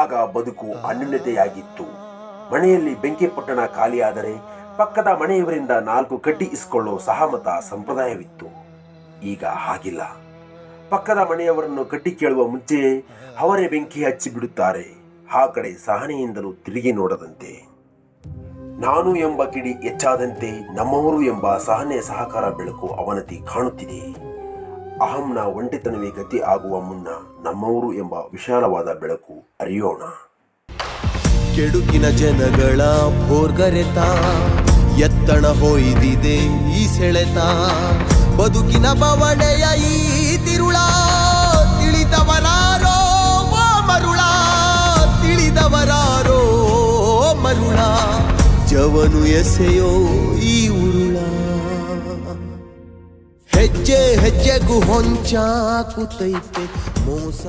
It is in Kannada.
ಆಗ ಬದುಕು ಅನ್ಯೂನ್ಯತೆಯಾಗಿತ್ತು. ಮನೆಯಲ್ಲಿ ಬೆಂಕಿಪಟ್ಟಣ ಖಾಲಿಯಾದರೆ ಪಕ್ಕದ ಮನೆಯವರಿಂದ 4 ಕಡ್ಡಿ ಇಸ್ಕೊಳ್ಳೋ ಸಹಮತ ಸಂಪ್ರದಾಯವಿತ್ತು. ಈಗ ಹಾಗಿಲ್ಲ. ಪಕ್ಕದ ಮನೆಯವರನ್ನು ಕಡ್ಡಿ ಕೇಳುವ ಮುಂಚೆಯೇ ಅವರೇ ಬೆಂಕಿ ಹಚ್ಚಿ ಬಿಡುತ್ತಾರೆ. ಆ ಕಡೆ ಸಹನೆಯಿಂದಲೂ ತಿರುಗಿ ನೋಡದಂತೆ. ನಾನು ಎಂಬ ಕಿಡಿ ಹೆಚ್ಚಾದಂತೆ ನಮ್ಮವರು ಎಂಬ ಸಹನೆ ಸಹಕಾರ ಬೆಳಕು ಅವನತಿ ಕಾಣುತ್ತಿದೆ. ಅಹಂನ ಒಂಟಿತನವೇ ಗತಿ ಆಗುವ ಮುನ್ನ ನಮ್ಮವರು ಎಂಬ ವಿಶಾಲವಾದ ಬೆಳಕು ಅರಿಯೋಣ. ಕೆಡುಕಿನ ಜನಗಳ ಭೋರ್ಗರೆತ ಎತ್ತಣ ಹೊಯ್ದಿದೆ ಈ ಸೆಳೆತ. ಬದುಕಿನ ಬವಣೆಯ ಈ ತಿರುಳ ತಿಳಿದವರಾರೋ ಮರುಳ, ತಿಳಿದವರಾರೋ ಮರುಳ. ಜವನು ಎಸೆಯೋ ಈ ಉರುಳ. ಹೆಜ್ಜೆ ಹೆಜ್ಜೆಗೂ ಹೊಂಚ ಕೂತೈತೆ ಮೋಸ